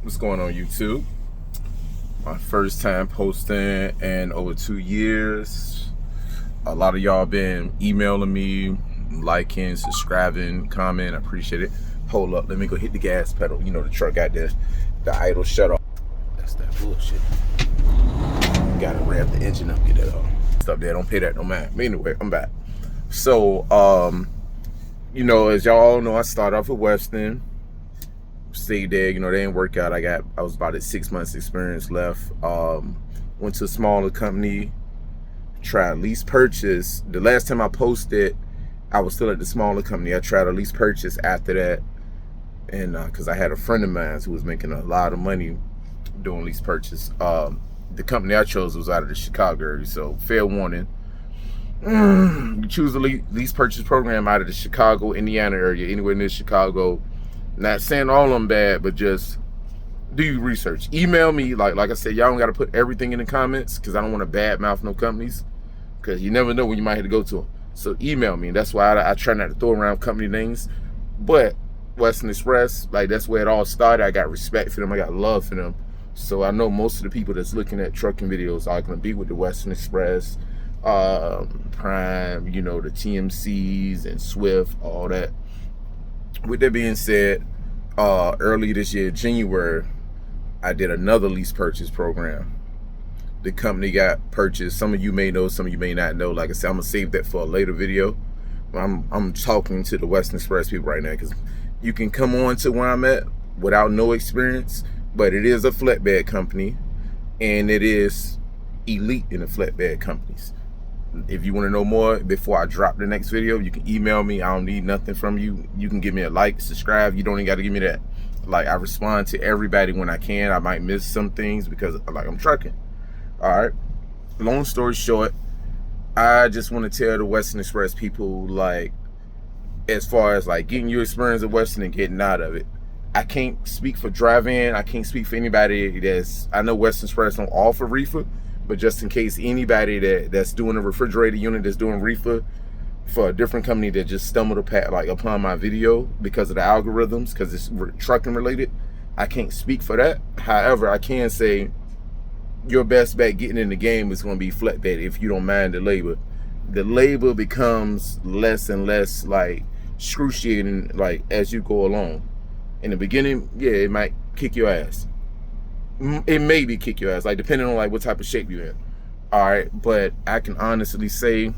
What's going on, YouTube? My first time posting in over 2 years. A lot of y'all been emailing me, liking, subscribing, comment. I appreciate it. Hold up, let me go hit the gas pedal. You know the truck got the idle shut off. That's that bullshit. Gotta ramp the engine up, get that off. Stuff there, don't pay that no mind. But anyway, I'm back. So, as y'all know, I started off with Western. Stayed there, they didn't work out. I was about at 6 months experience left. Went to a smaller company, tried lease purchase. The last time I posted, I was still at the smaller company. I tried a lease purchase after that, and because I had a friend of mine who was making a lot of money doing lease purchase. The company I chose was out of the Chicago area, so fair warning. You choose a lease purchase program out of the Chicago, Indiana area, anywhere near Chicago. Not saying all of them bad, but just do your research. Email me, like I said, y'all don't got to put everything in the comments because I don't want to badmouth no companies because you never know when you might have to go to them. So email me, and that's why I try not to throw around company names. But Western Express, that's where it all started. I got respect for them. I got love for them. So I know most of the people that's looking at trucking videos are going to be with the Western Express, Prime, the TMCs and Swift, all that. With that being said, early this year, January, I did another lease purchase program. The company got purchased. Some of you may know, some of you may not know. Like I said, I'm gonna save that for a later video. I'm talking to the Western Express people right now because you can come on to where I'm at without no experience, but it is a flatbed company, and it is elite in the flatbed companies. If you want to know more before I drop the next video, you can email me. I don't need nothing from you. You can give me a like, subscribe. You don't even got to give me that. I respond to everybody when I can. I might miss some things because I'm trucking. All right. Long story short, I just want to tell the Western Express people, as far as getting your experience at Western and getting out of it. I can't speak for drive-in. I can't speak for anybody I know Western Express don't offer reefer. But just in case anybody that's doing a refrigerator unit, that's doing reefer for a different company that just stumbled upon my video because of the algorithms, because it's trucking related, I can't speak for that. However, I can say your best bet getting in the game is going to be flatbed if you don't mind the labor. The labor becomes less and less excruciating as you go along. In the beginning, yeah, it might kick your ass. It maybe kick your ass, depending on what type of shape you're in. All right, but I can honestly say,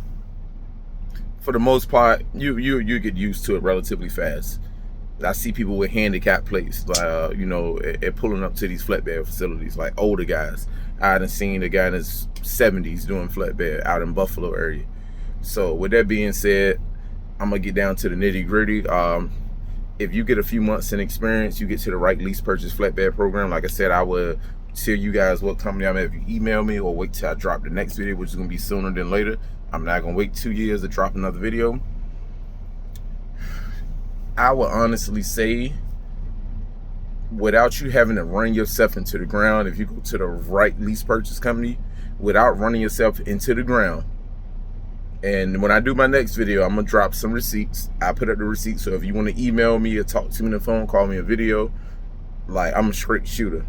for the most part, you get used to it relatively fast. I see people with handicap plates, pulling up to these flatbed facilities, older guys. I done seen a guy in his 70s doing flatbed out in Buffalo area. So with that being said, I'm gonna get down to the nitty gritty. If you get a few months in experience, you get to the right lease purchase flatbed program. Like I said, I would tell you guys what company I'm at if you email me, or wait till I drop the next video, which is going to be sooner than later. I'm not going to wait 2 years to drop another video. I would honestly say, without you having to run yourself into the ground, if you go to the right lease purchase company, without running yourself into the ground, and when I do my next video, I'm going to drop some receipts. I put up the receipts, so if you want to email me or talk to me on the phone, call me a video, I'm a straight shooter.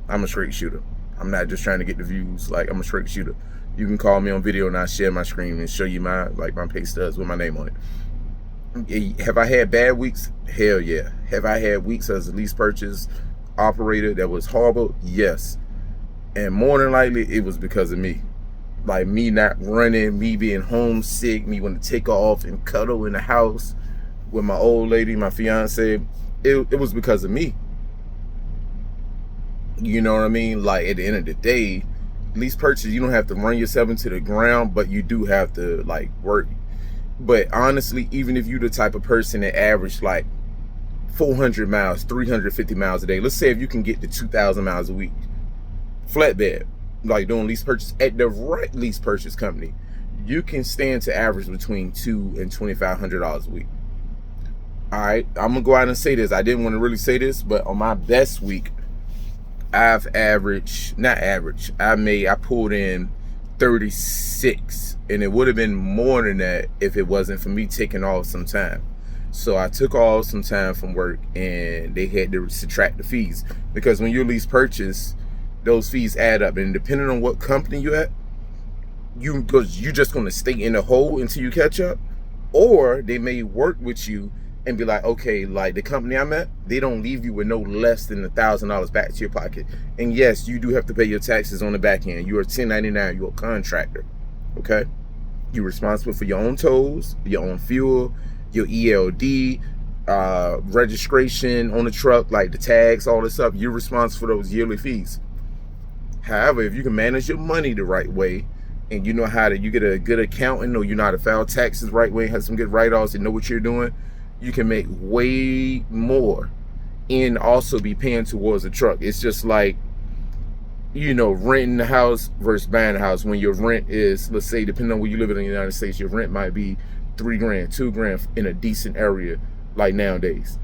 I'm a straight shooter. I'm not just trying to get the views. I'm a straight shooter. You can call me on video and I'll share my screen and show you my pay stubs with my name on it. Have I had bad weeks? Hell yeah. Have I had weeks as a lease purchase operator that was horrible? Yes. And more than likely, it was because of me. Me not running, me being homesick, me wanting to take off and cuddle in the house with my old lady, my fiance. It was because of me. You know what I mean? At the end of the day, lease purchase, you don't have to run yourself into the ground, but you do have to work. But honestly, even if you're the type of person that average 400 miles, 350 miles a day, let's say if you can get to 2,000 miles a week, flatbed, doing lease purchase at the right lease purchase company, you can stand to average between $200 and $2,500 a week. All right, I'm gonna go out and say this. I didn't want to really say this, but on my best week, I pulled in 36, and it would have been more than that if it wasn't for me taking off some time. So I took off some time from work, and they had to subtract the fees, because when you lease purchase, those fees add up, and depending on what company you at, because you're just going to stay in the hole until you catch up, or they may work with you and be like, okay, like the company I'm at, they don't leave you with no less than $1,000 back to your pocket. And yes, you do have to pay your taxes on the back end. You're a 1099, you're a contractor, okay? You're responsible for your own tolls, your own fuel, your ELD, registration on the truck, like the tags, all this stuff. You're responsible for those yearly fees. However, if you can manage your money the right way, and you know how to, you get a good accountant, or you know how to file taxes the right way, have some good write-offs, and know what you're doing, you can make way more and also be paying towards a truck. It's just like, you know, renting a house versus buying a house. When your rent is, let's say, depending on where you live in the United States, your rent might be $3 grand, $2 grand in a decent area like nowadays,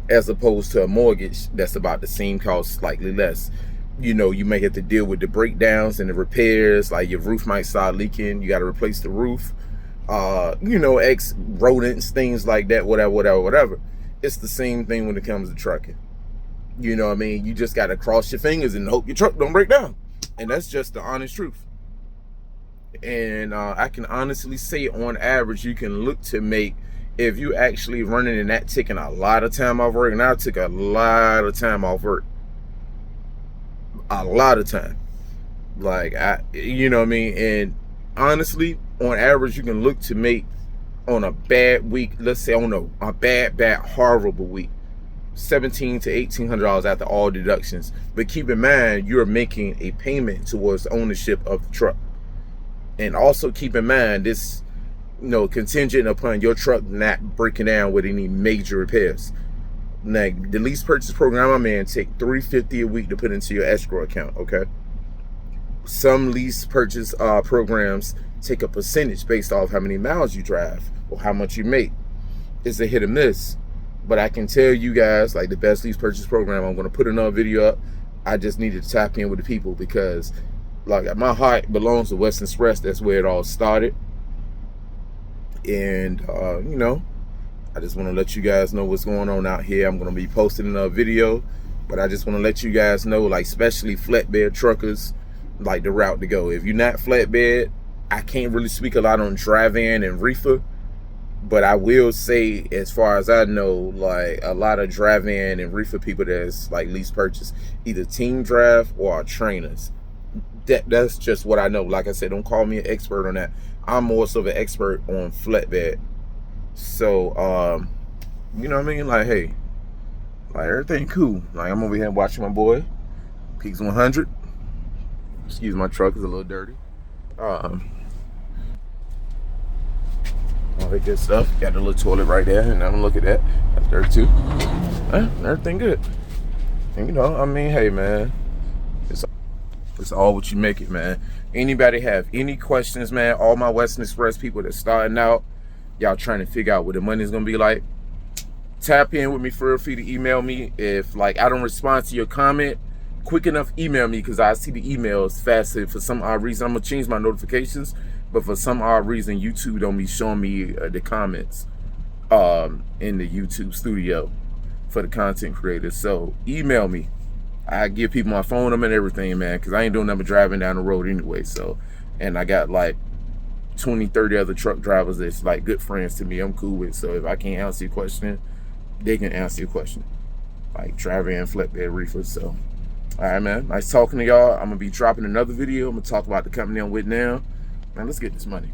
as opposed to a mortgage that's about the same cost, slightly less. You know, you may have to deal with the breakdowns and the repairs, like your roof might start leaking, you got to replace the roof, you know, rodents, things like that, whatever. It's the same thing when it comes to trucking. You know what I mean? You just got to cross your fingers and hope your truck don't break down. And that's just the honest truth. And I can honestly say, on average, you can look to make, if you actually running and that taking a lot of time off work, and I took a lot of time off work, a lot of time, like, you know what I mean? And honestly, on average, you can look to make, on a bad week, let's say on a bad horrible week, $1,700 to $1,800 after all deductions. But keep in mind, you're making a payment towards the ownership of the truck. And also keep in mind, this, you know, contingent upon your truck not breaking down with any major repairs. Now, the lease purchase program I'm in take $350 a week to put into your escrow account, okay? Some lease purchase programs take a percentage based off how many miles you drive or how much you make. It's a hit or miss. But I can tell you guys, like, the best lease purchase program, I'm going to put another video up. I just needed to tap in with the people, because, like, my heart belongs to Western Express. That's where it all started. And, you know, I just want to let you guys know what's going on out here. I'm going to be posting another video, but I just want to let you guys know, like, especially flatbed truckers, like, the route to go. If you're not flatbed, I can't really speak a lot on drive-in and reefer, but I will say, as far as I know, like, a lot of drive-in and reefer people that's like lease purchase, either team drive or are trainers. That's just what I know. Like I said, don't call me an expert on that. I'm more so of an expert on flatbed. So, you know what I mean? Like, hey, like, everything cool. Like, I'm over here watching my boy, Peaks 100. Excuse my truck, is a little dirty. All that good stuff. Got the little toilet right there, and I'm gonna look at that. That's dirty too. Everything good. And, you know, I mean, hey, man, it's all what you make it, man. Anybody have any questions, man? All my Western Express people that's starting out, y'all trying to figure out what the money's gonna be like, tap in with me. Feel free to email me. If, like, I don't respond to your comment quick enough, email me, because I see the emails faster. For some odd reason, I'm gonna change my notifications, but for some odd reason, YouTube don't be showing me the comments in the YouTube studio for the content creators. So email me. I give people my phone number and everything, man, because I ain't doing nothing but driving down the road anyway. So, and I got like 20, 30 other truck drivers that's like good friends to me, I'm cool with. So if I can't answer your question, they can answer your question. Like driver and flatbed reefer. So, all right, man. Nice talking to y'all. I'm going to be dropping another video. I'm going to talk about the company I'm with now. Man, let's get this money.